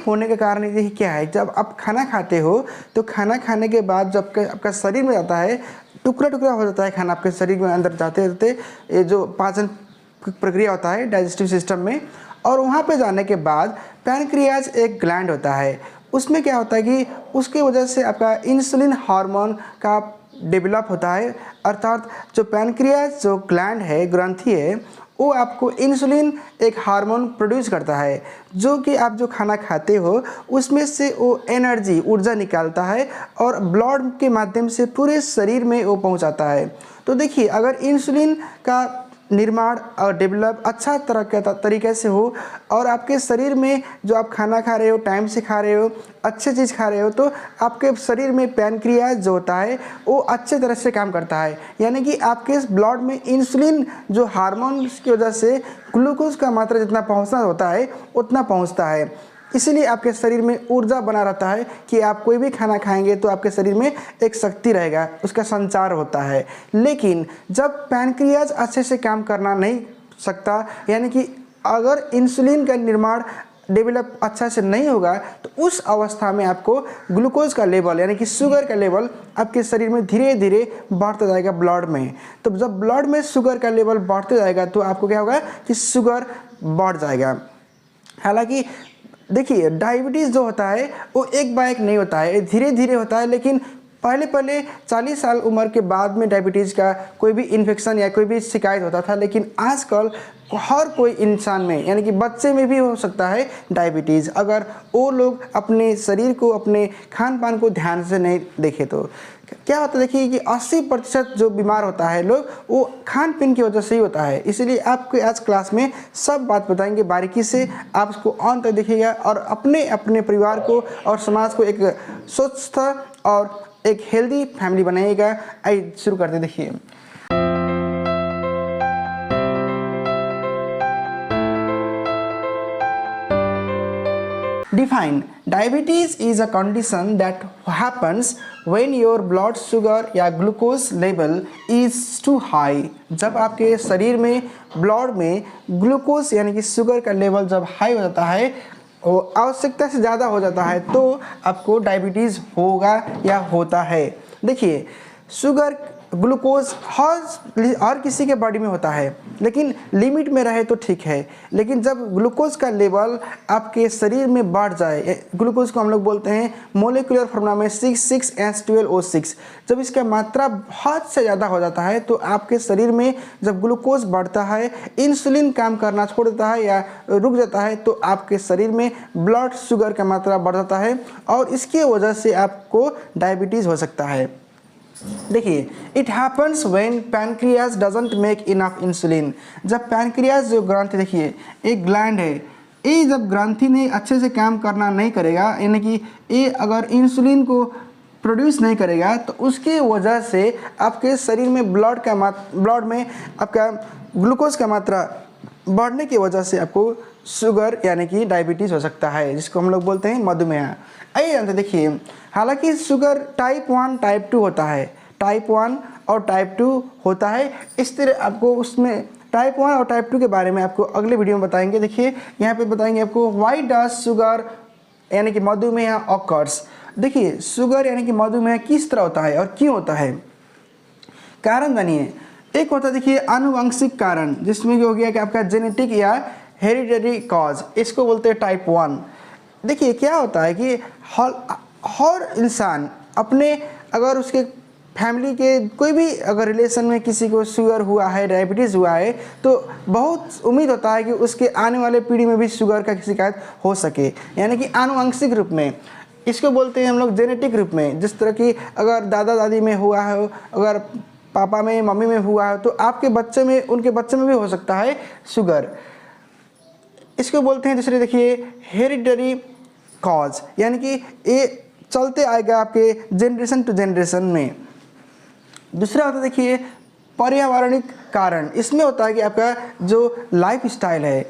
होने का कारण ये क्या है, जब आप खाना खाते हो तो खाना खाने के बाद जब आपका शरीर में जाता है, टुकड़ा टुकड़ा हो जाता है खाना आपके शरीर में अंदर जाते जाते, ये जो पाचन प्रक्रिया होता है डाइजेस्टिव सिस्टम में, और वहाँ पे जाने के बाद पैनक्रियाज एक ग्लैंड होता है, उसमें क्या होता है कि उसकी वजह से आपका इंसुलिन हार्मोन का डेवलप होता है। अर्थात जो पैनक्रियाज जो ग्लैंड है, ग्रंथि है, वो आपको इंसुलिन एक हार्मोन प्रोड्यूस करता है, जो कि आप जो खाना खाते हो उसमें से वो एनर्जी ऊर्जा निकालता है और ब्लड के माध्यम से पूरे शरीर में वो पहुंचाता है। तो देखिए, अगर इंसुलिन का निर्माण और डेवलप अच्छा तरह के तरीके से हो और आपके शरीर में जो आप खाना खा रहे हो, टाइम से खा रहे हो, अच्छे चीज़ खा रहे हो, तो आपके शरीर में पैनक्रियाज जो होता है वो अच्छे तरह से काम करता है। यानी कि आपके ब्लड में इंसुलिन जो हार्मोन की वजह से ग्लूकोज का मात्रा जितना पहुंचना होता है उतना पहुंचता है। इसीलिए आपके शरीर में ऊर्जा बना रहता है कि आप कोई भी खाना खाएंगे तो आपके शरीर में एक शक्ति रहेगा, उसका संचार होता है। लेकिन जब पैनक्रियाज अच्छे से काम करना नहीं सकता, यानी कि अगर इंसुलिन का निर्माण डेवलप अच्छा से नहीं होगा, तो उस अवस्था में आपको ग्लूकोज का लेवल यानी कि शुगर का लेवल आपके शरीर में धीरे धीरे बढ़ता जाएगा ब्लड में। तो जब ब्लड में शुगर का लेवल बढ़ते जाएगा तो आपको क्या होगा कि शुगर बढ़ जाएगा। हालांकि देखिए, डायबिटीज़ जो होता है वो एक बार एक नहीं होता है, धीरे धीरे होता है। लेकिन पहले 40 साल उम्र के बाद में डायबिटीज़ का कोई भी इन्फेक्शन या कोई भी शिकायत होता था, लेकिन आजकल हर कोई इंसान में यानी कि बच्चे में भी हो सकता है डायबिटीज़, अगर वो लोग अपने शरीर को, अपने खान पान को ध्यान से नहीं देखे तो। क्या होता है, देखिए कि 80% जो बीमार होता है लोग, वो खान पीन की वजह से ही होता है। इसीलिए आपको आज क्लास में सब बात बताएंगे बारीकी से, आप उसको अंत तक देखिएगा और अपने अपने परिवार को और समाज को एक स्वस्थ और एक हेल्दी फैमिली बनाइएगा। आइए शुरू करते, देखिए। Define. Diabetes is a condition that happens when your blood sugar या glucose level is too high। जब आपके शरीर में ब्लड में ग्लूकोज यानी कि शुगर का लेवल जब हाई हो जाता है, वो आवश्यकता से ज़्यादा हो जाता है, तो आपको डायबिटीज़ होगा या होता है। देखिए, शुगर ग्लूकोज हर किसी के बॉडी में होता है, लेकिन लिमिट में रहे तो ठीक है। लेकिन जब ग्लूकोज का लेवल आपके शरीर में बढ़ जाए, ग्लूकोज को हम लोग बोलते हैं मोलिकुलर फॉर्मूला में 6,6H12O6, जब इसका मात्रा बहुत से ज़्यादा हो जाता है तो आपके शरीर में जब ग्लूकोज बढ़ता है, इंसुलिन काम करना छोड़ देता है या रुक जाता है, तो आपके शरीर में ब्लड शुगर का मात्रा बढ़ जाता है और इसकी वजह से आपको डायबिटीज़ हो सकता है। देखिए, it happens when pancreas doesn't make enough insulin. जब पैनक्रियाज जो ग्रंथि, देखिए एक ग्लैंड है, ये जब ग्रंथि ने अच्छे से काम करना नहीं करेगा, यानी कि ये अगर इंसुलिन को प्रोड्यूस नहीं करेगा, तो उसकी वजह से आपके शरीर में ब्लड में आपका ग्लूकोज का मात्रा बढ़ने की वजह से आपको शुगर यानी कि डायबिटीज़ हो सकता है, जिसको हम लोग बोलते हैं मधुमेह। आइए जानते, देखिए, हालांकि शुगर टाइप 1 टाइप 2 होता है, टाइप 1 और टाइप 2 होता है। इस तरह आपको उसमें टाइप 1 और टाइप 2 के बारे में आपको अगले वीडियो में बताएंगे। देखिए, यहाँ पे बताएंगे आपको व्हाई डज शुगर यानी कि मधुमेह ऑकर्स। देखिए, शुगर यानी कि मधुमेह किस तरह होता है और क्यों होता है, कारण जानिए। एक होता है, देखिए, आनुवंशिक कारण, जिसमें हो गया कि आपका जेनेटिक या हेरिडिटरी कॉज, इसको बोलते हैं टाइप 1। देखिए, क्या होता है कि हर इंसान अपने, अगर उसके फैमिली के कोई भी अगर रिलेशन में किसी को शुगर हुआ है, डायबिटीज़ हुआ है, तो बहुत उम्मीद होता है कि उसके आने वाले पीढ़ी में भी शुगर का शिकायत हो सके, यानी कि आनुवंशिक रूप में। इसको बोलते हैं हम लोग जेनेटिक रूप में। जिस तरह की अगर दादा दादी में हुआ है, अगर पापा में, मम्मी में हुआ है, तो आपके बच्चे में, उनके बच्चे में भी हो सकता है शुगर। इसको बोलते हैं दूसरे, देखिए, हेरिडिटरी कॉज, यानी कि ये चलते आएगा आपके जनरेशन टू जनरेशन में। दूसरा होता है, देखिए, पर्यावरणिक कारण। इसमें होता है कि आपका जो लाइफ स्टाइल है,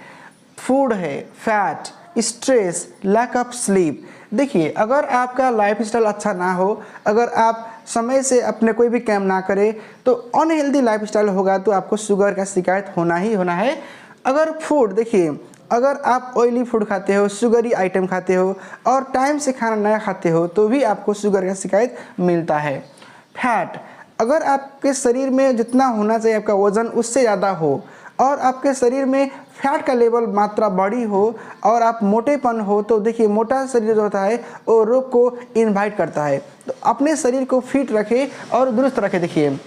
फूड है, fat, stress, lack of sleep. देखिए, अगर आपका लाइफ स्टाइल अच्छा ना हो, अगर आप समय से अपने कोई भी काम ना करें, तो अनहेल्दी लाइफ स्टाइल होगा तो आपको शुगर का शिकायत होना ही होना है। अगर फूड, देखिए, अगर आप ऑयली फूड खाते हो, शुगरी आइटम खाते हो और टाइम से खाना नया खाते हो तो भी आपको शुगर का शिकायत मिलता है। फैट, अगर आपके शरीर में जितना होना चाहिए आपका वज़न उससे ज़्यादा हो और आपके शरीर में फैट का लेवल मात्रा बड़ी हो और आप मोटेपन हो तो देखिए मोटा शरीर जो होता है वो रोग को इनवाइट करता है। तो अपने शरीर को फिट रखें और दुरुस्त रखें। देखिए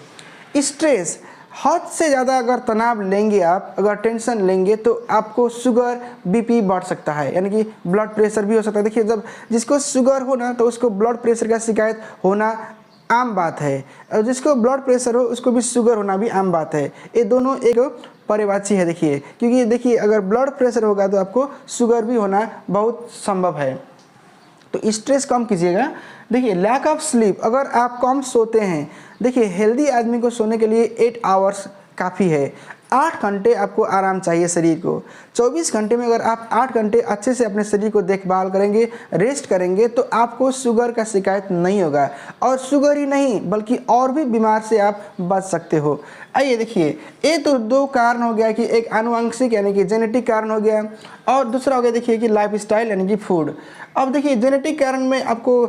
स्ट्रेस, हद से ज़्यादा अगर तनाव लेंगे आप, अगर टेंशन लेंगे तो आपको शुगर बीपी बढ़ सकता है, यानी कि ब्लड प्रेशर भी हो सकता है। देखिए जब जिसको शुगर हो ना तो उसको ब्लड प्रेशर का शिकायत होना आम बात है और जिसको ब्लड प्रेशर हो उसको भी शुगर होना भी आम बात है। ये दोनों एक पर्यायवाची है देखिए, क्योंकि देखिए अगर ब्लड प्रेशर होगा तो आपको शुगर भी होना बहुत संभव है। तो स्ट्रेस कम कीजिएगा। देखिए लैक ऑफ स्लीप, अगर आप कम सोते हैं, देखिए हेल्दी आदमी को सोने के लिए 8 आवर्स काफ़ी है। 8 घंटे आपको आराम चाहिए शरीर को। 24 घंटे में अगर आप 8 घंटे अच्छे से अपने शरीर को देखभाल करेंगे, रेस्ट करेंगे तो आपको शुगर का शिकायत नहीं होगा और शुगर ही नहीं बल्कि और भी बीमार से आप बच सकते हो। आइए देखिए, ये तो 2 कारण हो गया कि एक आनुवंशिक यानी कि जेनेटिक कारण हो गया और दूसरा हो गया देखिए कि लाइफस्टाइल यानी कि फूड। अब देखिए जेनेटिक कारण में आपको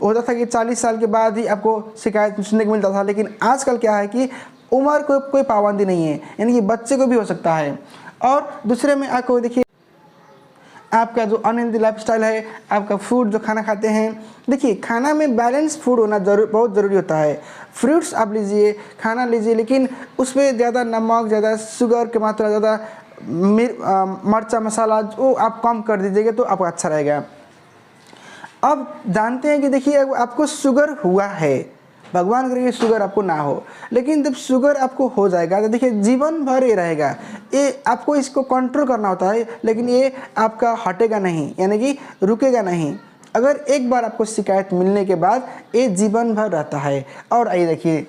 होता था कि 40 साल के बाद ही आपको शिकायत सुनने को मिलता था, लेकिन आजकल क्या है कि उम्र को कोई पाबंदी नहीं है, यानी कि बच्चे को भी हो सकता है। और दूसरे में आपको देखिए आपका जो अनहेल्दी लाइफस्टाइल है, आपका फूड जो खाना खाते हैं, देखिए खाना में बैलेंस फूड होना बहुत ज़रूरी होता है। फ्रूट्स आप लीजिए, खाना लीजिए, लेकिन उसमें ज़्यादा नमक, ज़्यादा शुगर की मात्रा, ज़्यादा मिर्चा मसाला वो आप कम कर दीजिएगा तो आपको अच्छा रहेगा। अब जानते हैं कि देखिए आपको शुगर हुआ है, भगवान करे शुगर आपको ना हो, लेकिन जब शुगर आपको हो जाएगा तो देखिए जीवन भर ये रहेगा। ये आपको इसको कंट्रोल करना होता है, लेकिन ये आपका हटेगा नहीं, यानी कि रुकेगा नहीं। अगर एक बार आपको शिकायत मिलने के बाद ये जीवन भर रहता है। और आइए देखिए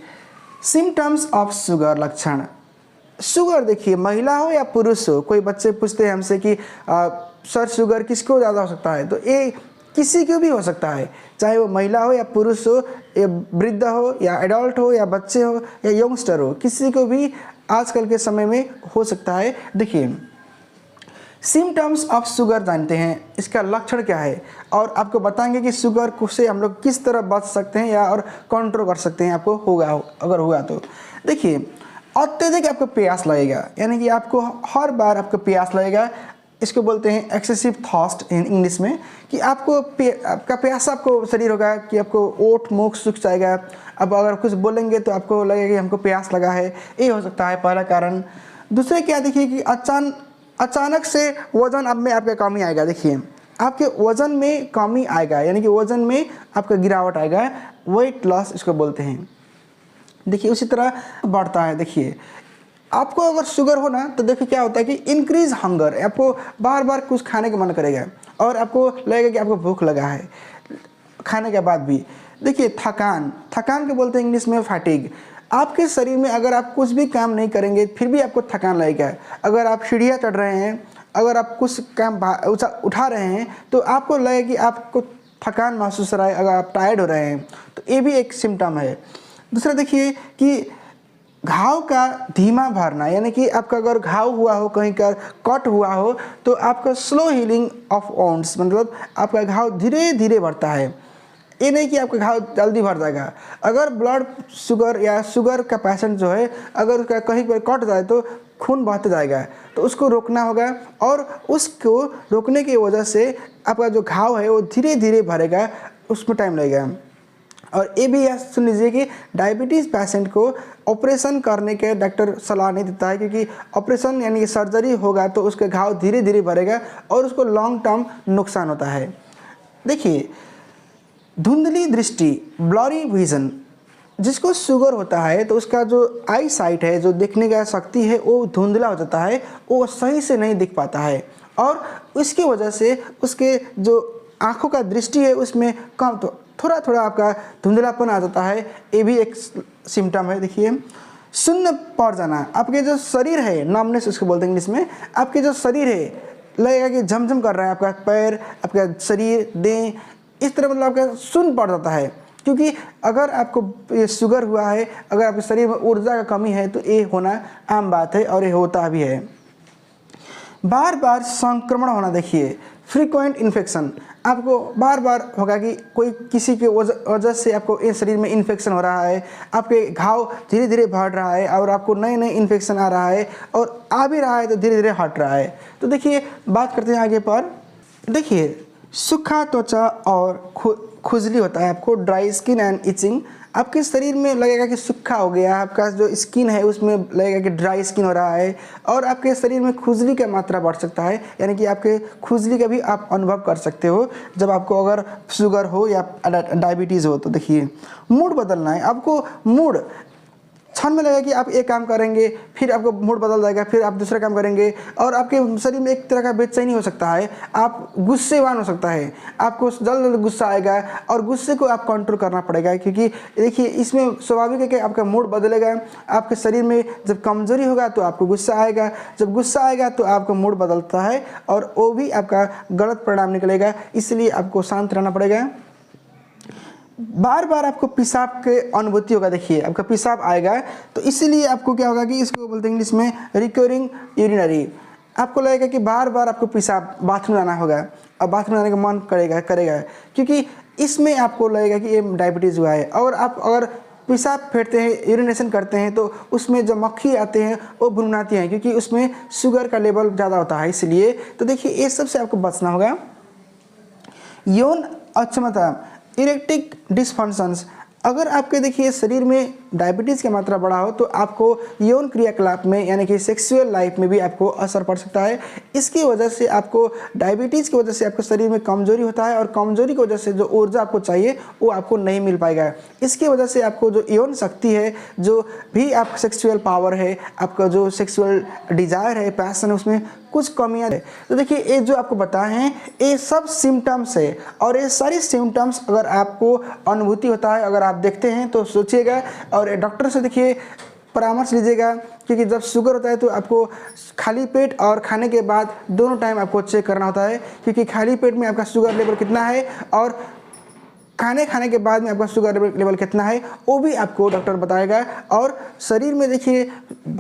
सिम्टम्स ऑफ शुगर, लक्षण। शुगर देखिए महिला हो या पुरुष हो, कोई बच्चे पूछते हैं हमसे कि सर शुगर किसको ज़्यादा हो सकता है, तो ये किसी को भी हो सकता है, चाहे वो महिला हो या पुरुष हो या वृद्ध हो या एडल्ट हो या बच्चे हो या यंगस्टर हो, किसी को भी आजकल के समय में हो सकता है। देखिए सिम्टम्स ऑफ शुगर जानते हैं, इसका लक्षण क्या है और आपको बताएंगे कि शुगर से हम लोग किस तरह बच सकते हैं या और कंट्रोल कर सकते हैं आपको होगा अगर हुआ तो। देखिए अत्यधिक आपको प्यास लगेगा, यानी कि आपको हर बार आपको प्यास लगेगा, इसको बोलते हैं एक्सेसिव थर्स्ट इन इंग्लिश में, कि आपका प्यासा आपको शरीर होगा कि आपको ओठ मुख सूख जाएगा। अब अगर कुछ बोलेंगे तो आपको लगेगा कि हमको प्यास लगा है, ये हो सकता है पहला कारण। दूसरे क्या देखिए कि अचानक से वज़न अब में आपका कमी आएगा। देखिए आपके वज़न में कमी आएगा, यानी कि वज़न में आपका गिरावट आएगा, वेट लॉस इसको बोलते हैं। देखिए उसी तरह बढ़ता है। देखिए आपको अगर शुगर हो ना तो देखिए क्या होता है कि इंक्रीज हंगर, आपको बार बार कुछ खाने का मन करेगा और आपको लगेगा कि आपको भूख लगा है खाने के बाद भी। देखिए थकान को बोलते हैं इंग्लिश में फैटिग। आपके शरीर में अगर आप कुछ भी काम नहीं करेंगे फिर भी आपको थकान लगेगा। अगर आप सीढ़ियाँ चढ़ रहे हैं, अगर आप कुछ काम उठा रहे हैं तो आपको लगेगा कि आपको थकान महसूस हो रहा है, अगर आप टायर्ड हो रहे हैं तो ये भी एक सिम्टम है। दूसरा देखिए कि घाव का धीमा भरना, यानी कि आपका अगर घाव हुआ हो, कहीं का कट हुआ हो तो आपका स्लो हीलिंग ऑफ वुंड्स, मतलब आपका घाव धीरे धीरे भरता है, ये नहीं कि आपका घाव जल्दी भर जाएगा। अगर ब्लड शुगर या शुगर का पेशेंट जो है अगर उसका कहीं पर कट जाए तो खून बहते जाएगा, तो उसको रोकना होगा और उसको रोकने की वजह से आपका जो घाव है वो धीरे धीरे भरेगा, उसमें टाइम लगेगा। और ये भी यह सुन लीजिए कि डायबिटीज़ पेशेंट को ऑपरेशन करने के डॉक्टर सलाह नहीं देता है, क्योंकि ऑपरेशन यानी कि सर्जरी होगा तो उसके घाव धीरे धीरे भरेगा और उसको लॉन्ग टर्म नुकसान होता है। देखिए धुंधली दृष्टि, ब्लरी विजन, जिसको शुगर होता है तो उसका जो आई साइट है, जो देखने का शक्ति है वो धुंधला हो जाता है, वो सही से नहीं दिख पाता है और उसकी वजह से उसके जो आँखों का दृष्टि है उसमें कम तो थोड़ा थोड़ा आपका धुंधलापन आ जाता है, ये भी एक सिम्टम है। देखिए शून्य पड़ जाना, आपके जो शरीर है, नमनेस उसको बोलते हैं इंग्लिश में, आपके जो शरीर है लगेगा कि झमझम कर रहा है, आपका पैर, आपका शरीर, देह, इस तरह मतलब आपका शून्य पड़ जाता है। क्योंकि अगर आपको ये शुगर हुआ है, अगर आपके शरीर में ऊर्जा का कमी है तो ये होना आम बात है और ये होता भी है। बार बार संक्रमण होना, देखिए फ्रीक्वेंट इन्फेक्शन, आपको बार बार होगा कि कोई किसी के वजह से आपको इस शरीर में इन्फेक्शन हो रहा है, आपके घाव धीरे धीरे बढ़ रहा है और आपको नए नए इन्फेक्शन आ रहा है और आ भी रहा है तो धीरे धीरे हट रहा है। तो देखिए बात करते हैं आगे पर। देखिए सूखा त्वचा और खुजली होता है, आपको ड्राई स्किन एंड इचिंग, आपके शरीर में लगेगा कि सूखा हो गया, आपका जो स्किन है उसमें लगेगा कि ड्राई स्किन हो रहा है और आपके शरीर में खुजली का मात्रा बढ़ सकता है, यानी कि आपके खुजली का भी आप अनुभव कर सकते हो जब आपको अगर शुगर हो या डायबिटीज़ हो। तो देखिए मूड बदलना है, आपको मूड क्षण में लगेगा कि आप एक काम करेंगे फिर आपको मूड बदल जाएगा, फिर आप दूसरा काम करेंगे और आपके शरीर में एक तरह का बेचैनी हो सकता है, आप गुस्सेवान हो सकता है, आपको जल्द जल्द गुस्सा आएगा और गुस्से को आप कंट्रोल करना पड़ेगा, क्योंकि देखिए इसमें स्वाभाविक है कि आपका मूड बदलेगा। आपके शरीर में जब कमजोरी होगा तो आपको गुस्सा आएगा, जब गुस्सा आएगा तो आपका मूड बदलता है और वो भी आपका गलत परिणाम निकलेगा, इसलिए आपको शांत रहना पड़ेगा। बार बार आपको पेशाब के अनुभूति होगा, देखिए आपका पेशाब आएगा तो इसीलिए आपको क्या होगा कि इसको बोलते हैं इंग्लिश में रिकरिंग यूरिनरी, आपको लगेगा कि बार बार आपको पेशाब बाथरूम जाना होगा और बाथरूम जाने का मन करेगा क्योंकि इसमें आपको लगेगा कि ये डायबिटीज़ हुआ है। और आप अगर पेशाब फेंकते हैं, यूरिनेशन करते हैं तो उसमें जो मक्खी आते हैं वो भुनभुनाती हैं, क्योंकि उसमें शुगर का लेवल ज़्यादा होता है इसलिए। तो देखिए ये सब से आपको बचना होगा। यौन अक्षमता, इरेक्टिक डिसफंक्शंस, अगर आपके देखिए शरीर में डायबिटीज़ की मात्रा बढ़ा हो तो आपको यौन क्रियाकलाप में यानी कि सेक्सुअल लाइफ में भी आपको असर पड़ सकता है। इसकी वजह से आपको डायबिटीज़ की वजह से आपके शरीर में कमजोरी होता है और कमजोरी की वजह से जो ऊर्जा आपको चाहिए वो आपको नहीं मिल पाएगा। इसकी वजह से आपको जो यौन शक्ति है, जो भी आप सेक्सुअल पावर है, आपका जो सेक्सुअल डिज़ायर है, पैशन है, उसमें कुछ कमियां है। तो देखिए ये जो आपको बताए हैं ये सब सिम्टम्स है और ये सारी सिम्टम्स अगर आपको अनुभूति होता है, अगर आप देखते हैं तो सोचिएगा और डॉक्टर से देखिए परामर्श लीजिएगा, क्योंकि जब शुगर होता है तो आपको खाली पेट और खाने के बाद दोनों टाइम आपको चेक करना होता है, क्योंकि खाली पेट में आपका शुगर लेवल कितना है और खाने के बाद में आपका शुगर लेवल कितना है वो भी आपको डॉक्टर बताएगा। और शरीर में देखिए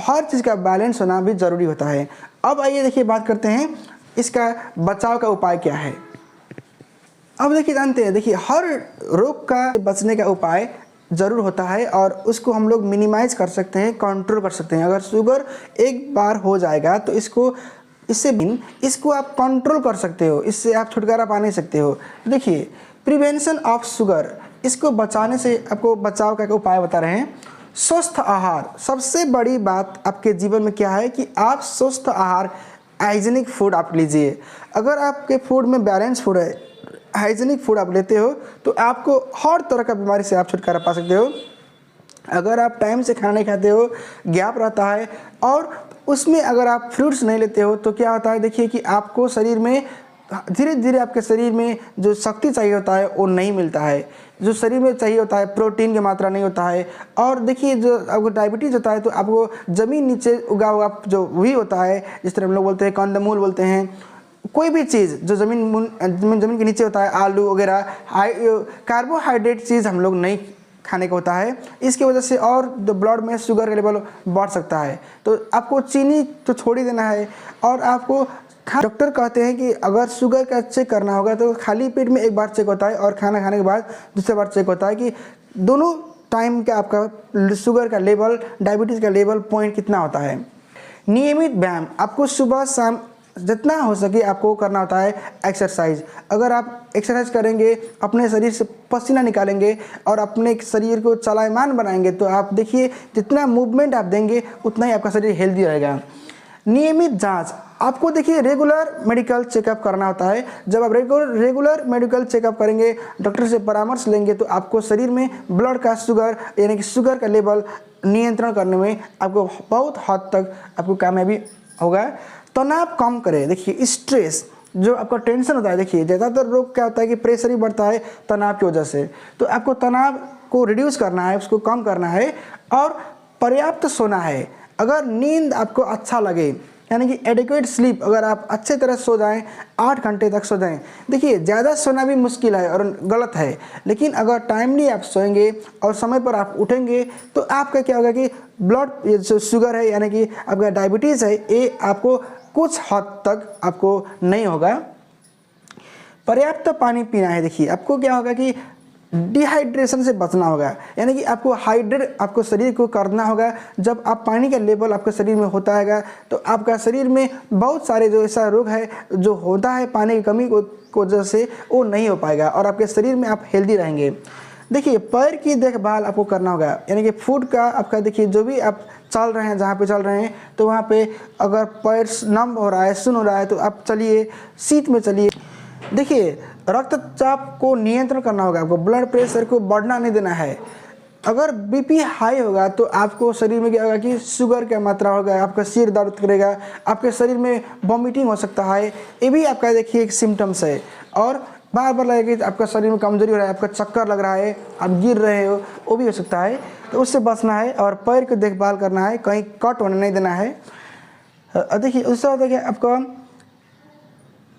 हर चीज़ का बैलेंस होना भी ज़रूरी होता है। अब आइए देखिए बात करते हैं इसका बचाव का उपाय क्या है। अब देखिए जानते हैं, देखिए हर रोग का बचने का उपाय ज़रूर होता है और उसको हम लोग मिनिमाइज कर सकते हैं, कंट्रोल कर सकते हैं। अगर शुगर एक बार हो जाएगा तो इसको आप कंट्रोल कर सकते हो, इससे आप छुटकारा पा नहीं सकते हो। देखिए प्रिवेंशन ऑफ शुगर, इसको बचाने से आपको बचाव का उपाय बता रहे हैं। स्वस्थ आहार, सबसे बड़ी बात आपके जीवन में क्या है कि आप स्वस्थ आहार, हाइजीनिक फूड आप लीजिए। अगर आपके फूड में बैलेंस फूड है, हाइजीनिक फूड आप लेते हो तो आपको हर तरह का बीमारी से आप छुटकारा पा सकते हो। अगर आप टाइम से खाना नहीं खाते हो, गैप रहता है और उसमें अगर आप फ्रूट्स नहीं लेते हो तो क्या होता है, देखिए कि आपको शरीर में धीरे धीरे आपके शरीर में जो शक्ति चाहिए होता है वो नहीं मिलता है, जो शरीर में चाहिए होता है प्रोटीन की मात्रा नहीं होता है। और देखिए जो आपको डायबिटीज़ होता है तो आपको ज़मीन नीचे उगा हुआ जो भी होता है, जिस तरह हम लोग बोलते हैं कंदमूल बोलते हैं, कोई भी चीज़ जो ज़मीन के नीचे होता है, आलू वगैरह, कार्बोहाइड्रेट चीज़ हम लोग नहीं खाने का होता है। इसकी वजह से और जो ब्लड में शुगर का लेवल बढ़ सकता है। तो आपको चीनी तो छोड़ ही देना है और आपको डॉक्टर कहते हैं कि अगर शुगर का चेक करना होगा तो खाली पेट में एक बार चेक होता है और खाना खाने के बाद दूसरी बार चेक होता है कि दोनों टाइम का आपका शुगर का लेवल, डायबिटीज़ का लेवल पॉइंट कितना होता है। नियमित व्यायाम, आपको सुबह शाम जितना हो सके आपको करना होता है एक्सरसाइज। अगर आप एक्सरसाइज करेंगे, अपने शरीर से पसीना निकालेंगे और अपने शरीर को चलायमान बनाएंगे तो आप देखिए जितना मूवमेंट आप देंगे उतना ही आपका शरीर हेल्दी रहेगा। नियमित जांच, आपको देखिए रेगुलर मेडिकल चेकअप करना होता है। जब आप रेगुलर मेडिकल चेकअप करेंगे, डॉक्टर से परामर्श लेंगे तो आपको शरीर में ब्लड का शुगर यानी कि शुगर का लेवल नियंत्रण करने में आपको बहुत हद तक आपको कामयाबी होगा। तनाव कम करें, देखिए स्ट्रेस जो आपका टेंशन होता है, देखिए ज़्यादातर रोग क्या होता है कि प्रेशर ही बढ़ता है तनाव की वजह से। तो आपको तनाव को रिड्यूस करना है, उसको कम करना है और पर्याप्त सोना है। अगर नींद आपको अच्छा लगे यानी कि एडिक्वेट स्लीप, अगर आप अच्छे तरह सो जाएं, 8 घंटे तक सो जाएं। देखिए ज़्यादा सोना भी मुश्किल है और गलत है, लेकिन अगर टाइमली आप सोएंगे और समय पर आप उठेंगे तो आपका क्या होगा कि ब्लड जो शुगर है यानी कि आपका डायबिटीज़ है ये आपको कुछ हद तक आपको नहीं होगा। पर्याप्त पानी पीना है। देखिए आपको क्या होगा कि डिहाइड्रेशन से बचना होगा, यानी कि आपको हाइड्रेट आपको शरीर को करना होगा। जब आप पानी का लेवल आपके शरीर में होता है तो आपका शरीर में बहुत सारे जो ऐसा रोग है जो होता है पानी की कमी को वजह से, वो नहीं हो पाएगा और आपके शरीर में आप हेल्दी रहेंगे। देखिए पैर की देखभाल आपको करना होगा, यानी कि फुट का आपका देखिए जो भी आप चल रहे हैं, जहाँ पे चल रहे हैं तो वहाँ पे अगर पैर नम हो रहा है, सुन हो रहा है तो आप चलिए, सीट में चलिए। देखिए रक्तचाप को नियंत्रण करना होगा, आपको ब्लड प्रेशर को बढ़ना नहीं देना है। अगर बीपी हाई होगा तो आपको शरीर में क्या होगा कि शुगर का मात्रा होगा, आपका सिर दर्द करेगा, आपके शरीर में वॉमिटिंग हो सकता है, ये भी आपका देखिए एक सिम्टम्स है। और बार बार लगेगा कि आपका शरीर में कमजोरी हो रहा है, आपका चक्कर लग रहा है, आप गिर रहे हो, वो भी हो सकता है। तो उससे बचना है और पैर की देखभाल करना है, कहीं कट होने नहीं देना है। देखिए उससे होता है कि आपका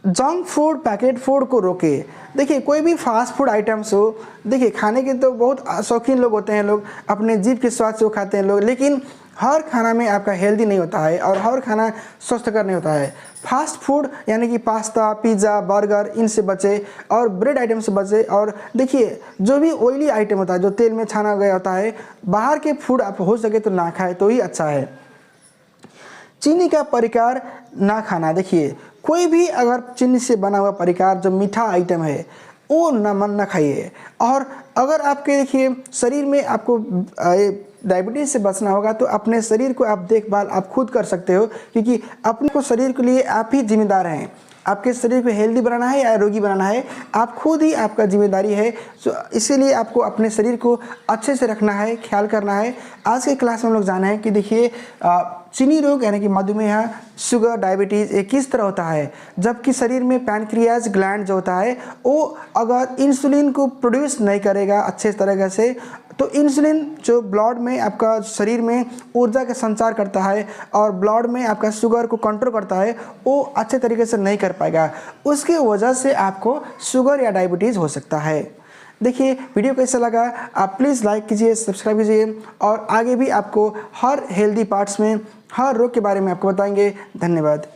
जंक फूड, पैकेट फूड को रोके। देखिए कोई भी फास्ट फूड आइटम्स हो, देखिए खाने के तो बहुत शौकीन लोग होते हैं, लोग अपने जीभ के स्वाद से वो खाते हैं लोग, लेकिन हर खाना में आपका हेल्दी नहीं होता है और हर खाना स्वस्थकर नहीं होता है। फास्ट फूड यानी कि पास्ता, पिज़्ज़ा, बर्गर, इनसे बचे और ब्रेड आइटम से बचे। और देखिए जो भी ऑयली आइटम होता है, जो तेल में छाना गया होता है, बाहर के फूड आप हो सके तो ना खाए तो ही अच्छा है। चीनी का परिकार ना खाना। देखिए कोई भी अगर चीनी से बना हुआ परिकार जो मीठा आइटम है वो ना खाइए। और अगर आपके देखिए शरीर में आपको डायबिटीज़ से बचना होगा तो अपने शरीर को आप देखभाल आप खुद कर सकते हो, क्योंकि अपने को शरीर के लिए आप ही जिम्मेदार हैं। आपके शरीर को हेल्दी बनाना है या रोगी बनाना है, आप खुद ही, आपका जिम्मेदारी है। सो इसीलिए आपको अपने शरीर को अच्छे से रखना है, ख्याल करना है। आज के क्लास में हम लोग जाना है कि देखिए चीनी रोग यानी कि मधुमेह, शुगर, डायबिटीज़ ये किस तरह होता है। जबकि शरीर में पैनक्रियाज ग्लैंड जो होता है वो अगर इंसुलिन को प्रोड्यूस नहीं करेगा अच्छे तरीके से, तो इंसुलिन जो ब्लड में आपका शरीर में ऊर्जा का संचार करता है और ब्लड में आपका शुगर को कंट्रोल करता है, वो अच्छे तरीके से नहीं कर पाएगा। उसकी वजह से आपको शुगर या डायबिटीज़ हो सकता है। देखिए वीडियो कैसा लगा आप प्लीज़ लाइक कीजिए, सब्सक्राइब कीजिए और आगे भी आपको हर हेल्दी पार्ट्स में हर रोग के बारे में आपको बताएंगे। धन्यवाद।